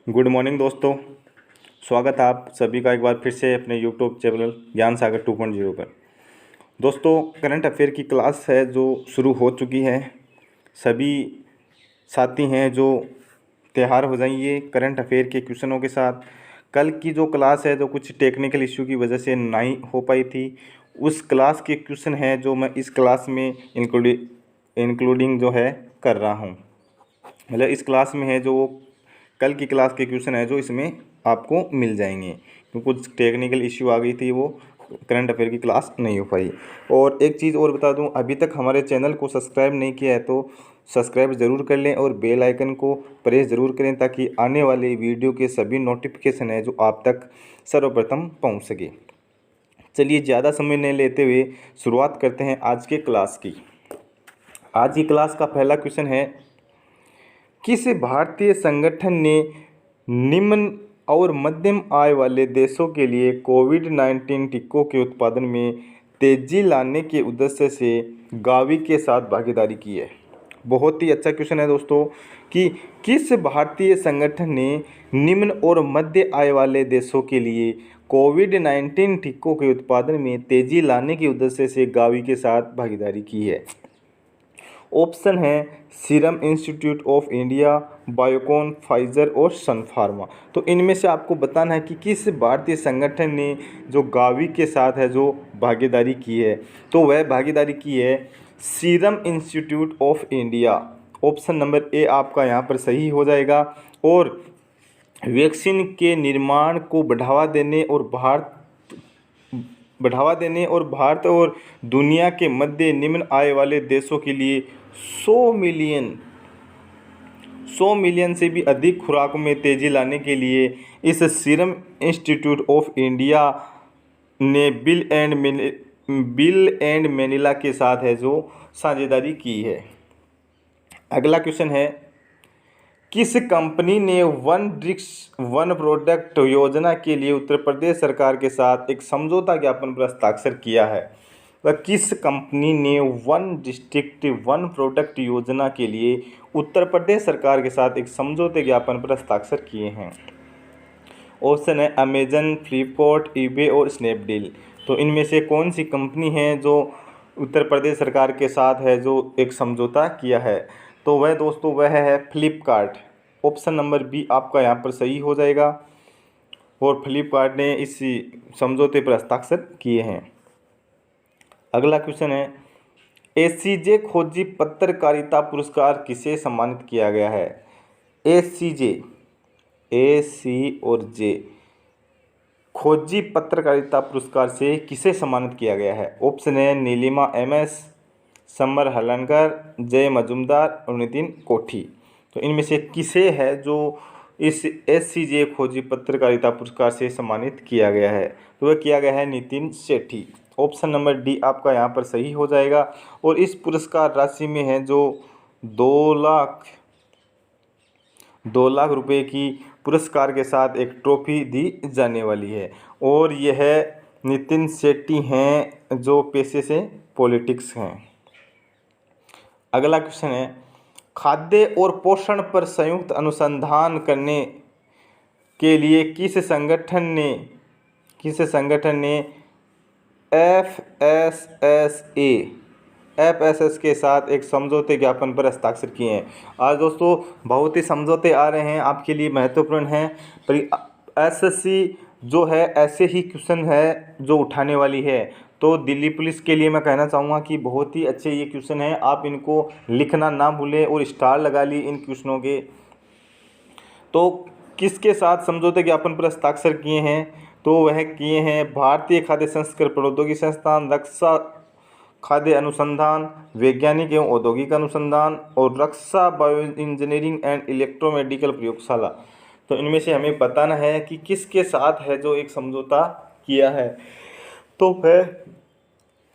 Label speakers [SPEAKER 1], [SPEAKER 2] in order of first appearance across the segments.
[SPEAKER 1] Good morning दोस्तों। स्वागत है आप सभी का एक बार फिर से अपने यूट्यूब चैनल ज्ञान सागर 2.0 पर। दोस्तों, करंट अफेयर की क्लास है जो शुरू हो चुकी है। सभी साथी हैं जो तैयार हो जाइए करंट अफेयर के क्वेश्चनों के साथ। कल की जो क्लास है जो कुछ टेक्निकल इश्यू की वजह से नहीं हो पाई थी, उस क्लास के क्वेश्चन हैं जो मैं इस क्लास में इंक्लूडिंग जो है कर रहा हूँ। मतलब इस क्लास में है जो कल की क्लास के क्वेश्चन है जो इसमें आपको मिल जाएंगे, क्योंकि कुछ टेक्निकल इश्यू आ गई थी, वो करंट अफेयर की क्लास नहीं हो पाई। और एक चीज़ और बता दूं, अभी तक हमारे चैनल को सब्सक्राइब नहीं किया है तो सब्सक्राइब ज़रूर कर लें और बेल आइकन को प्रेस ज़रूर करें, ताकि आने वाले वीडियो के सभी नोटिफिकेशन है जो आप तक सर्वप्रथम पहुँच सके। चलिए ज़्यादा समय नहीं लेते हुए शुरुआत करते हैं आज के क्लास की। आज की क्लास का पहला क्वेश्चन है, किस भारतीय संगठन ने निम्न और मध्यम आय वाले देशों के लिए कोविड-19 टीकों के उत्पादन में तेजी लाने के उद्देश्य से गावी के साथ भागीदारी की है? बहुत ही अच्छा क्वेश्चन है दोस्तों कि किस भारतीय संगठन ने निम्न और मध्य आय वाले देशों के लिए कोविड-19 टीकों के उत्पादन में तेजी लाने के उद्देश्य से गावी के साथ भागीदारी की है? ऑप्शन है serum institute of India, Biocon, Pfizer और सन फार्मा। तो इनमें से आपको बताना है कि किस भारतीय संगठन ने जो गावी के साथ है जो भागीदारी की है। तो वह भागीदारी की है serum institute of India. Option number A आपका यहाँ पर सही हो जाएगा। और वैक्सीन के निर्माण को बढ़ावा देने और भारत और दुनिया के मध्य निम्न आय वाले देशों के लिए 100 मिलियन से भी अधिक खुराकों में तेजी लाने के लिए इस सीरम इंस्टीट्यूट ऑफ इंडिया ने बिल एंड मेलिंडा के साथ है जो साझेदारी की है। अगला क्वेश्चन है, किस कंपनी ने वन ड्रिक्स वन प्रोडक्ट योजना के लिए उत्तर प्रदेश सरकार के साथ एक समझौता ज्ञापन पर हस्ताक्षर किया है? वह किस कंपनी ने वन डिस्ट्रिक्ट वन प्रोडक्ट योजना के लिए उत्तर प्रदेश सरकार के साथ एक समझौते ज्ञापन पर हस्ताक्षर किए हैं? ऑप्शन है अमेजन, फ्लिपकार्ट, ईबे और स्नैपडील। तो इनमें से कौन सी कंपनी है जो उत्तर प्रदेश सरकार के साथ है जो एक समझौता किया है? तो वह दोस्तों वह है फ्लिपकार्ट। ऑप्शन नंबर बी आपका यहाँ पर सही हो जाएगा। और फ्लिपकार्ट ने इस समझौते पर हस्ताक्षर किए हैं। अगला क्वेश्चन है, एसीजे खोजी पत्रकारिता पुरस्कार किसे सम्मानित किया गया है? एसीजे, ए सी और जे, खोजी पत्रकारिता पुरस्कार से किसे सम्मानित किया गया है? ऑप्शन है नीलिमा एमएस, समर हलनकर, जय मजुमदार और नितिन कोठी। तो इनमें से किसे है जो इस एससीजे खोजी पत्रकारिता पुरस्कार से सम्मानित किया गया है? तो वह किया गया है नितिन सेठी। ऑप्शन नंबर डी आपका यहाँ पर सही हो जाएगा। और इस पुरस्कार राशि में है जो 2 लाख रुपए की पुरस्कार के साथ एक ट्रॉफी दी जाने वाली है। और यह नितिन सेठी हैं जो पेशे से पॉलिटिक्स हैं। अगला क्वेश्चन है, खाद्य और पोषण पर संयुक्त अनुसंधान करने के लिए किस संगठन ने एफएसएस के साथ एक समझौते ज्ञापन पर हस्ताक्षर किए हैं? आज दोस्तों बहुत ही समझौते आ रहे हैं, आपके लिए महत्वपूर्ण हैं। पर एसएससी जो है ऐसे ही क्वेश्चन है जो उठाने वाली है। तो दिल्ली पुलिस के लिए मैं कहना चाहूँगा कि बहुत ही अच्छे ये क्वेश्चन है, आप इनको लिखना ना भूलें और स्टार लगा लिए इन क्वेश्चनों के। तो किसके साथ समझौते ज्ञापन पर हस्ताक्षर किए हैं? तो वह किए हैं भारतीय खाद्य संस्करण प्रौद्योगिकी संस्थान, रक्षा खाद्य अनुसंधान, वैज्ञानिक एवं औद्योगिक अनुसंधान और रक्षा बायो इंजीनियरिंग एंड इलेक्ट्रोमेडिकल प्रयोगशाला। तो इनमें से हमें बताना है कि किसके साथ है जो एक समझौता किया है। तो वह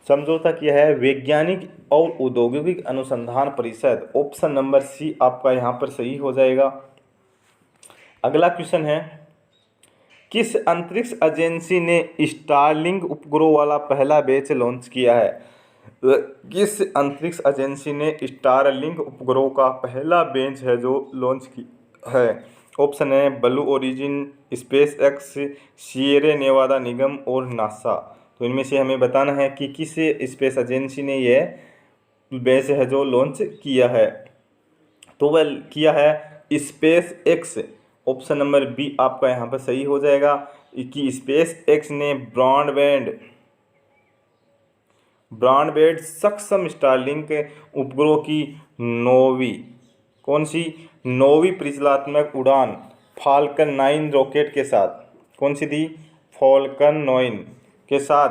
[SPEAKER 1] समझौता किया है वैज्ञानिक और औद्योगिक अनुसंधान परिषद। ऑप्शन नंबर सी आपका यहाँ पर सही हो जाएगा। अगला क्वेश्चन है, किस अंतरिक्ष एजेंसी ने स्टारलिंक उपग्रह वाला पहला बैच लॉन्च किया है? किस अंतरिक्ष एजेंसी ने स्टारलिंक उपग्रह का पहला बैच है जो लॉन्च की है? ऑप्शन है Blue Origin, SpaceX, Sierra Nevada निगम और नासा। तो इनमें से हमें बताना है कि किस स्पेस एजेंसी ने यह बेस है जो लॉन्च किया है। तो वह किया है SpaceX. Option number B आपका यहाँ पर सही हो जाएगा कि स्पेस एक्स ने ब्रॉडबैंड सक्षम स्टारलिंक उपग्रह की नौवीं परिचालनात्मक उड़ान फाल्कन 9 रॉकेट के साथ, कौन सी थी, फाल्कन 9 के साथ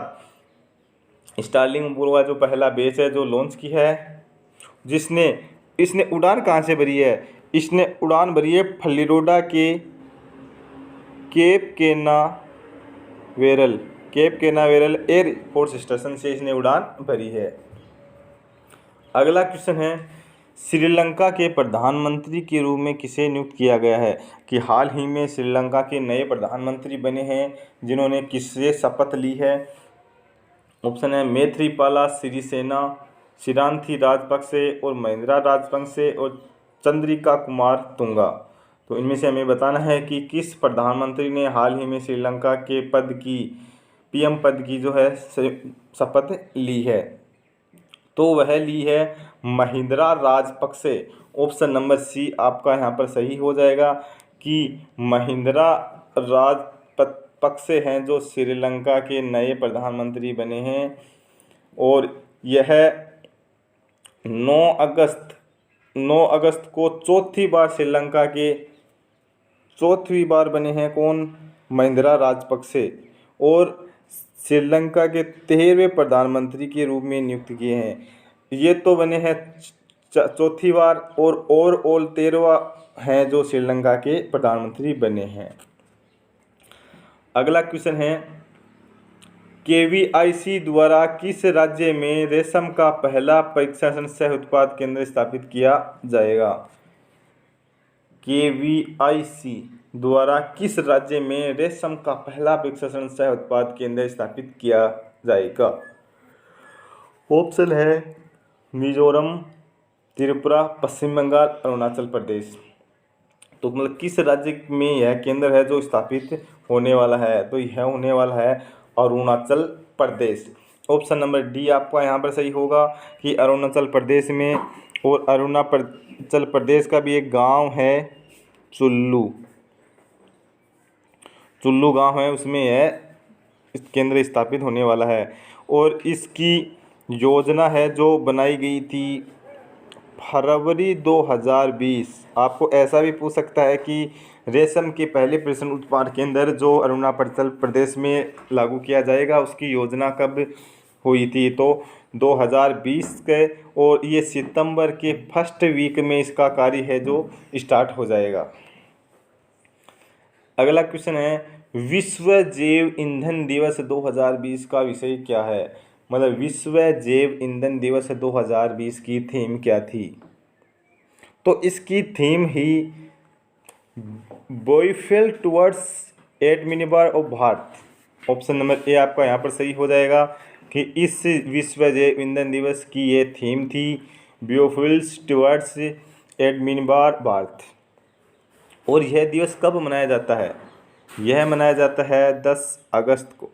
[SPEAKER 1] स्टारलिंक उपग्रह जो पहला बेस है जो लॉन्च की है, इसने उड़ान कहाँ से भरी है, इसने उड़ान भरी है फ्लोरिडा के केप केनावेरल एयर फोर्स स्टेशन से इसने उड़ान भरी है। अगला क्वेश्चन है, श्रीलंका के प्रधानमंत्री के रूप में किसे नियुक्त किया गया है, कि हाल ही में श्रीलंका के नए प्रधानमंत्री बने हैं जिन्होंने किससे शपथ ली है। ऑप्शन है मैत्रीपाला सिरिसेना, शिरांथी राजपक्षे और महिंद्रा राजपक्षे और चंद्रिका कुमार तुंगा। तो इनमें से हमें बताना है कि किस प्रधानमंत्री ने हाल ही में श्रीलंका के पीएम पद की जो है शपथ ली है। तो वह ली है Mahinda Rajapaksa. Option number C आपका यहाँ पर सही हो जाएगा कि महिंद्रा राजपक्षे हैं जो श्रीलंका के नए प्रधानमंत्री बने हैं और यह 9 अगस्त को चौथी बार बने हैं, कौन, महिंद्रा राजपक्षे, और श्रीलंका के 13वें प्रधानमंत्री के रूप में नियुक्त किए हैं। ये तो बने हैं चौथी बार और ओवरऑल 13वां हैं जो श्रीलंका के प्रधानमंत्री बने हैं। अगला क्वेश्चन है, केवीआईसी द्वारा किस राज्य में रेशम का पहला परीक्षण सह उत्पाद केंद्र स्थापित किया जाएगा। केवीआईसी द्वारा किस राज्य में रेशम का पहला परीक्षण सह उत्पाद केंद्र स्थापित किया जाएगा। ऑप्शन है मिजोरम, त्रिपुरा, पश्चिम बंगाल, अरुणाचल प्रदेश। तो मतलब किस राज्य में यह केंद्र है जो स्थापित होने वाला है, तो यह होने वाला है Arunachal Pradesh. Option number D आपका यहाँ पर सही होगा कि अरुणाचल प्रदेश में, और अरुणाचल प्रदेश का भी एक गांव है चुल्लू गांव है, उसमें यह केंद्र स्थापित होने वाला है। और इसकी योजना है जो बनाई गई थी फरवरी 2020। आपको ऐसा भी पूछ सकता है कि रेशम के पहले प्रसंस्करण उत्पाद केंद्र जो अरुणाचल प्रदेश में लागू किया जाएगा उसकी योजना कब हुई थी, तो 2020 के, और ये सितंबर के फर्स्ट वीक में इसका कार्य है जो स्टार्ट हो जाएगा। अगला क्वेश्चन है, विश्व जैव ईंधन दिवस 2020 का विषय क्या है, मतलब विश्व जैव ईंधन दिवस 2020 की थीम क्या थी। तो इसकी थीम ही बॉयफेल टुवर्ड्स आत्मनिर्भर of Bharat. Option number A आपका यहाँ पर सही हो जाएगा कि इस विश्व जैव ईंधन दिवस की ये थीम थी बायोफ्यूल्स टुवर्ड्स आत्मनिर्भर भारत। और यह दिवस कब मनाया जाता है, यह मनाया जाता है 10 अगस्त को,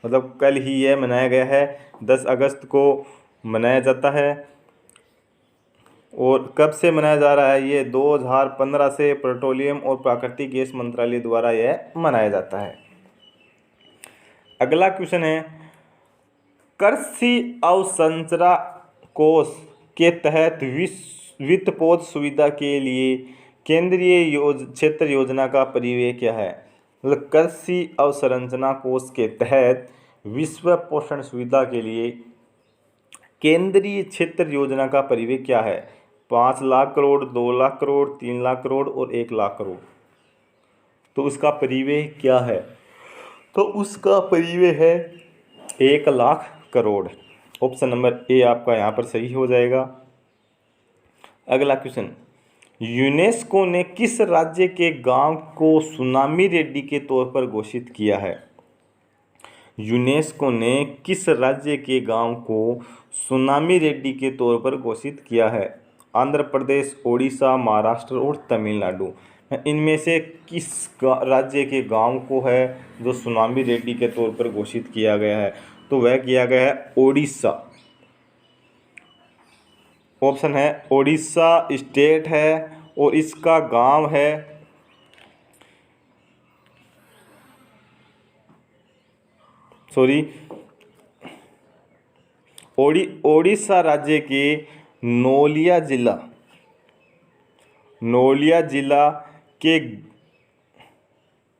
[SPEAKER 1] मतलब कल ही यह मनाया गया है, 10 अगस्त को मनाया जाता है। और कब से मनाया जा रहा है, ये 2015 से पेट्रोलियम और प्राकृतिक गैस मंत्रालय द्वारा यह मनाया जाता है। अगला क्वेश्चन है, कृषि अवसंरचना कोष के तहत वित्तपोषण सुविधा के लिए केंद्रीय क्षेत्र योजना का परिव्यय क्या है। मतलब कृषि अवसंरचना कोष के तहत विश्व पोषण सुविधा के लिए केंद्रीय क्षेत्र योजना का परिव्यय क्या है। 5 लाख करोड़, 2 लाख करोड़, 3 लाख करोड़ और 1 लाख करोड़। तो उसका परिव्यय क्या है, तो उसका परिव्यय है 1 lakh crore. Option number A आपका यहाँ पर सही हो जाएगा। अगला क्वेश्चन, यूनेस्को ने किस राज्य के गांव को सुनामी रेड्डी के तौर पर घोषित किया है। यूनेस्को ने किस राज्य के गांव को सुनामी रेड्डी के तौर पर घोषित किया है। आंध्र प्रदेश, ओडिशा, महाराष्ट्र और तमिलनाडु इनमें से किस राज्य के गांव को है जो सुनामी रेड्डी के तौर पर घोषित किया गया है? तो वह किया गया है ओडिशा। ऑप्शन है ओडिशा स्टेट है और इसका गांव है ओडिशा राज्य के नोलिया जिला के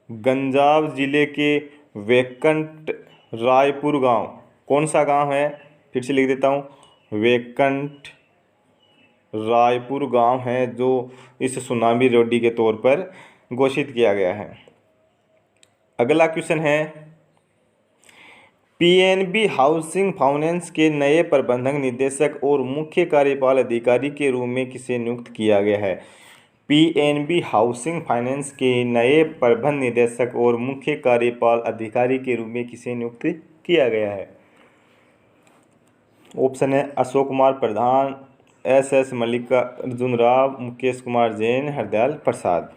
[SPEAKER 1] गंजाम जिले के वेंकट रायपुर गांव। कौन सा गांव है? फिर से लिख देता हूँ, वेंकट रायपुर गांव है जो इस सुनामी रेड्डी के तौर पर घोषित किया गया है। अगला क्वेश्चन है, पीएनबी हाउसिंग फाइनेंस के नए प्रबंधक निदेशक और मुख्य कार्यपालन अधिकारी के रूप में किसे नियुक्त किया गया है? पीएनबी हाउसिंग फाइनेंस के नए प्रबंध निदेशक और मुख्य कार्यपालन अधिकारी के रूप में किसे नियुक्त किया गया है? ऑप्शन है अशोक कुमार प्रधान, एस मल्लिकार्जुन राव, मुकेश कुमार जैन, हरदयाल प्रसाद।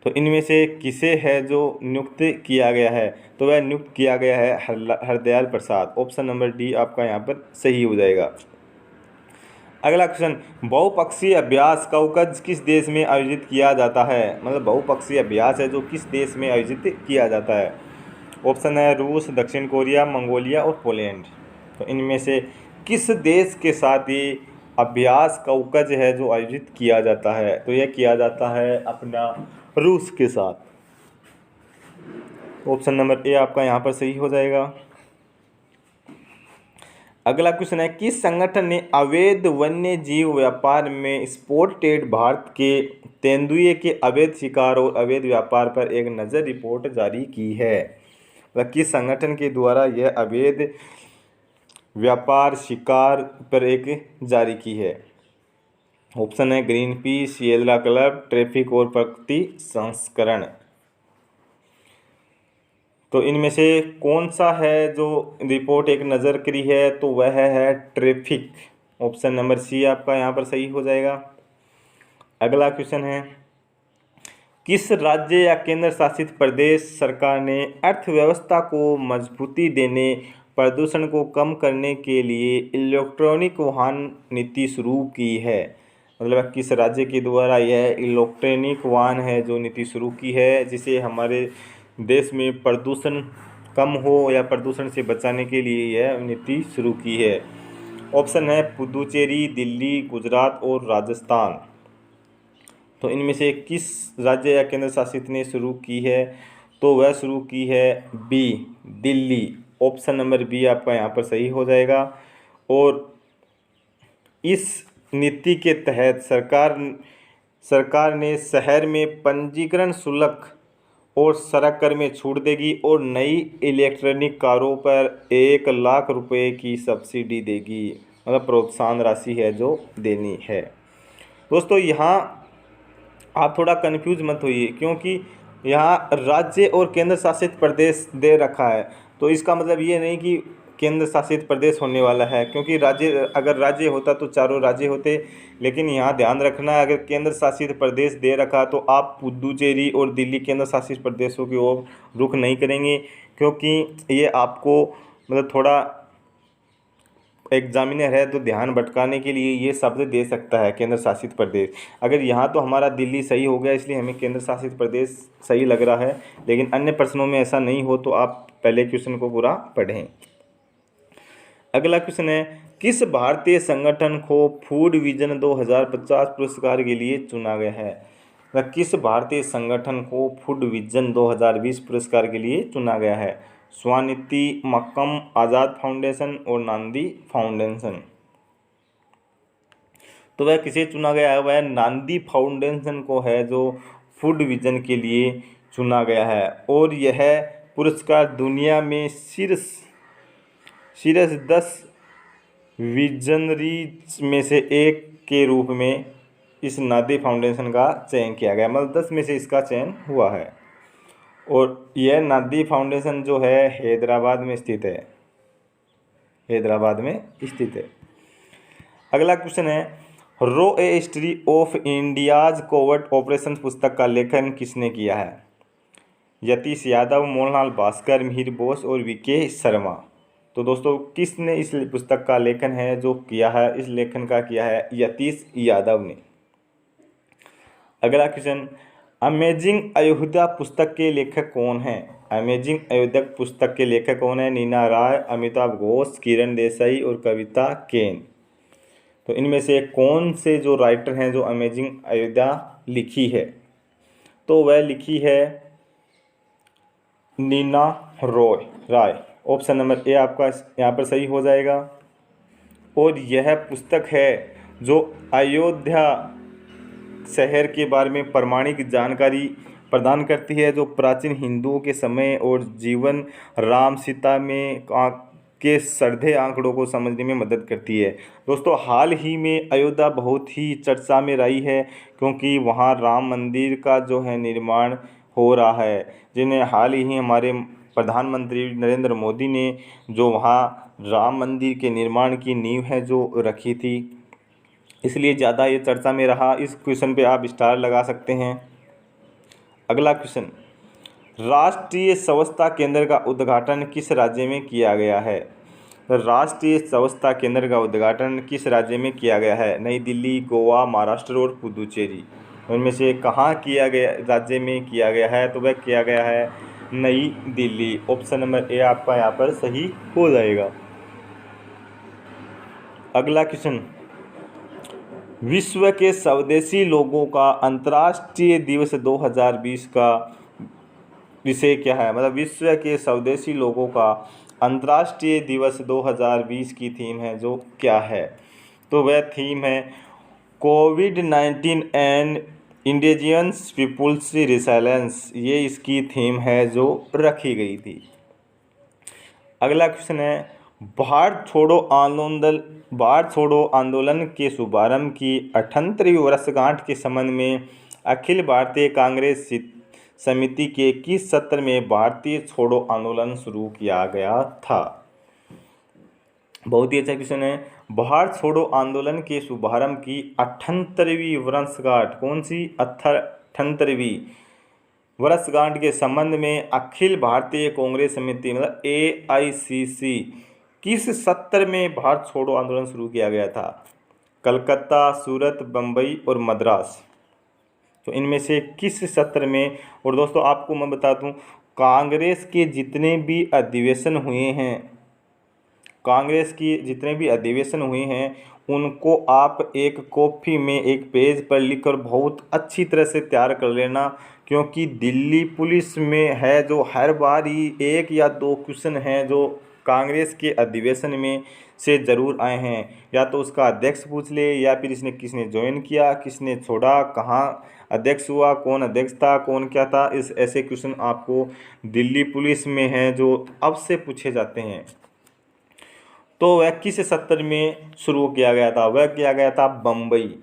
[SPEAKER 1] तो इनमें से किसे है जो नियुक्त किया गया है? तो वह नियुक्त किया गया है हरदयाल प्रसाद। ऑप्शन नंबर डी आपका यहाँ पर सही हो जाएगा। अगला क्वेश्चन, बहुपक्षीय अभ्यास काउकज किस देश में आयोजित किया जाता है? मतलब बहुपक्षीय अभ्यास है जो किस देश में आयोजित किया जाता है? ऑप्शन है रूस, दक्षिण कोरिया, मंगोलिया और पोलैंड। तो इनमें से किस देश के साथ ये अभ्यास काउकज है जो आयोजित किया जाता है? तो यह किया जाता है अपना रूस के साथ। ऑप्शन नंबर ए आपका यहाँ पर सही हो जाएगा। अगला क्वेश्चन है, किस संगठन ने अवैध वन्य जीव व्यापार में स्पॉटेड भारत के तेंदुए के अवैध शिकार और अवैध व्यापार पर एक नज़र रिपोर्ट जारी की है? मतलब किस संगठन के द्वारा यह अवैध व्यापार शिकार पर एक जारी की है? ऑप्शन है ग्रीन पीस, सिएल्ला क्लब, ट्रैफिक और प्रकृति संस्करण। तो इनमें से कौन सा है जो रिपोर्ट एक नज़र करी है? तो वह है ट्रैफिक। ऑप्शन नंबर सी आपका यहाँ पर सही हो जाएगा। अगला क्वेश्चन है, किस राज्य या केंद्र शासित प्रदेश सरकार ने अर्थव्यवस्था को मजबूती देने, प्रदूषण को कम करने के लिए इलेक्ट्रॉनिक वाहन नीति शुरू की है? मतलब किस राज्य के द्वारा यह इलेक्ट्रॉनिक वाहन है जो नीति शुरू की है, जिसे हमारे देश में प्रदूषण कम हो या प्रदूषण से बचाने के लिए यह नीति शुरू की है? ऑप्शन है पुदुचेरी, दिल्ली, गुजरात और राजस्थान। तो इनमें से किस राज्य या केंद्र शासित ने शुरू की है? तो वह शुरू की है B, Delhi. Option number B आपका यहाँ पर सही हो जाएगा। और इस नीति के तहत सरकार ने शहर में पंजीकरण शुल्क और सड़क कर में छूट देगी और नई इलेक्ट्रॉनिक कारों पर 1 लाख रुपए की सब्सिडी देगी। मतलब प्रोत्साहन राशि है जो देनी है। दोस्तों यहाँ आप थोड़ा कंफ्यूज मत होइए, क्योंकि यहाँ राज्य और केंद्र शासित प्रदेश दे रखा है। तो इसका मतलब ये नहीं कि केंद्र शासित प्रदेश होने वाला है, क्योंकि अगर राज्य होता तो चारों राज्य होते। लेकिन यहाँ ध्यान रखना है, अगर केंद्र शासित प्रदेश दे रखा तो आप पुदुचेरी और दिल्ली केंद्र शासित प्रदेशों की ओर रुख नहीं करेंगे, क्योंकि ये आपको मतलब थोड़ा एग्जामिनर है तो ध्यान भटकाने के लिए ये शब्द दे सकता है केंद्र शासित प्रदेश। अगर यहाँ तो हमारा दिल्ली सही हो गया, इसलिए हमें केंद्र शासित प्रदेश सही लग रहा है, लेकिन अन्य प्रश्नों में ऐसा नहीं हो तो आप पहले क्वेश्चन को पूरा पढ़ें। अगला क्वेश्चन है, किस भारतीय संगठन को फूड विजन 2050 पुरस्कार के लिए चुना गया है? किस भारतीय संगठन को फूड विजन 2020 पुरस्कार के लिए चुना गया है? स्वानिति, मक्कम आज़ाद फाउंडेशन और नांदी फाउंडेशन। तो वह किसे चुना गया है? वह नांदी फाउंडेशन को है जो फूड विजन के लिए चुना गया है। और यह पुरस्कार दुनिया में शीर्ष 10 विजनरीज में से एक के रूप में इस नांदी फाउंडेशन का चयन किया गया। मतलब 10 में से इसका चयन हुआ है। और यह नांदी फाउंडेशन जो है हैदराबाद में स्थित है। हैदराबाद में स्थित है। अगला क्वेश्चन है, रो a history of India's covert operation पुस्तक का लेखन किसने किया है? यतीश यादव, मोहनलाल भास्कर, मिहिर बोस और वीके शर्मा। तो दोस्तों किसने इस पुस्तक का लेखन है जो किया है? इस लेखन का किया है यतीश यादव ने। अगला क्वेश्चन, अमेजिंग अयोध्या पुस्तक के लेखक कौन हैं? अमेजिंग अयोध्या पुस्तक के लेखक कौन है? नीना राय, अमिताभ घोष, किरण देसाई और कविता केन। तो इनमें से कौन से जो राइटर हैं जो अमेजिंग अयोध्या लिखी है? तो वह लिखी है नीना राय। ऑप्शन नंबर ए आपका यहाँ पर सही हो जाएगा। और यह पुस्तक है जो अयोध्या शहर के बारे में प्रामाणिक जानकारी प्रदान करती है, जो प्राचीन हिंदुओं के समय और जीवन, राम सीता में के श्रद्धेय आंकड़ों को समझने में मदद करती है। दोस्तों हाल ही में अयोध्या बहुत ही चर्चा में रही है, क्योंकि वहाँ राम मंदिर का जो है निर्माण हो रहा है, जिन्हें हाल ही हमारे प्रधानमंत्री नरेंद्र मोदी ने जो वहाँ राम मंदिर के निर्माण की नींव है जो रखी थी, इसलिए ज़्यादा ये चर्चा में रहा। इस क्वेश्चन पे आप स्टार लगा सकते हैं। अगला क्वेश्चन, राष्ट्रीय स्वच्छता केंद्र का उद्घाटन किस राज्य में किया गया है? राष्ट्रीय स्वच्छता केंद्र का उद्घाटन किस राज्य में किया गया है? नई दिल्ली, गोवा, महाराष्ट्र और पुदुचेरी। उनमें से कहाँ किया गया, राज्य में किया गया है? तो वह किया गया है नई दिल्ली। ऑप्शन नंबर ए आपका यहाँ पर सही हो जाएगा। अगला क्वेश्चन, विश्व के स्वदेशी लोगों का अंतर्राष्ट्रीय दिवस 2020 का विषय क्या है? मतलब विश्व के स्वदेशी लोगों का अंतर्राष्ट्रीय दिवस 2020 की थीम है जो क्या है? तो वह थीम है कोविड-19 एंड इंडिजिनस पीपुल्स रिसाइलेंस। ये इसकी थीम है जो रखी गई थी। अगला क्वेश्चन है, भारत छोड़ो आंदोलन के शुभारंभ की 78वीं वर्षगांठ के संबंध में अखिल भारतीय कांग्रेस समिति के किस सत्र में भारतीय छोड़ो आंदोलन शुरू किया गया था? बहुत ही अच्छा क्वेश्चन है। भारत छोड़ो आंदोलन के शुभारंभ की 78वीं वर्षगांठ, कौन सी 78वीं वर्षगांठ के संबंध में अखिल भारतीय कांग्रेस समिति मतलब AICC किस सत्र में भारत छोड़ो आंदोलन शुरू किया गया था? कलकत्ता, सूरत, बम्बई और मद्रास। तो इनमें से किस सत्र में? और दोस्तों आपको मैं बता दूं, कांग्रेस के जितने भी अधिवेशन हुए हैं, कांग्रेस की जितने भी अधिवेशन हुए हैं उनको आप एक कॉपी में एक पेज पर लिखकर बहुत अच्छी तरह से तैयार कर लेना, क्योंकि दिल्ली पुलिस में है जो हर बार ही 1 या 2 क्वेश्चन हैं जो कांग्रेस के अधिवेशन में से ज़रूर आए हैं। या तो उसका अध्यक्ष पूछ ले, या फिर इसने किसने ज्वाइन किया, किसने छोड़ा, कहाँ अध्यक्ष हुआ, कौन अध्यक्ष था, कौन क्या था। इस ऐसे क्वेश्चन आपको दिल्ली पुलिस में हैं जो अब से पूछे जाते हैं। तो वह किस सत्र में शुरू किया गया था? वह किया गया था बम्बई।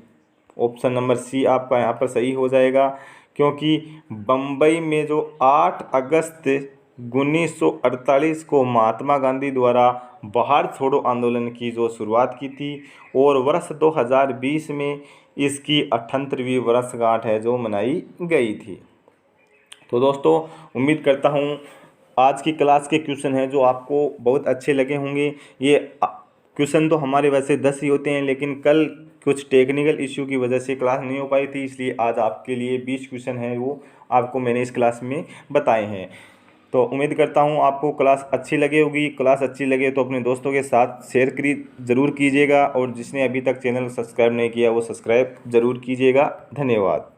[SPEAKER 1] ऑप्शन नंबर सी आपका यहाँ पर सही हो जाएगा, क्योंकि बम्बई में जो 8 अगस्त 1948 को महात्मा गांधी द्वारा भारत छोड़ो आंदोलन की जो शुरुआत की थी, और वर्ष 2020 में इसकी 78वीं वर्षगांठ है जो मनाई गई थी। तो दोस्तों उम्मीद करता हूँ आज की क्लास के क्वेश्चन हैं जो आपको बहुत अच्छे लगे होंगे। ये क्वेश्चन तो हमारे वैसे 10 ही होते हैं, लेकिन कल कुछ टेक्निकल इश्यू की वजह से क्लास नहीं हो पाई थी, इसलिए आज आपके लिए 20 क्वेश्चन हैं वो आपको मैंने इस क्लास में बताए हैं। तो उम्मीद करता हूँ आपको क्लास अच्छी लगी होगी। क्लास अच्छी लगे तो अपने दोस्तों के साथ शेयर ज़रूर कीजिएगा, और जिसने अभी तक चैनल सब्सक्राइब नहीं किया वो सब्सक्राइब ज़रूर कीजिएगा। धन्यवाद।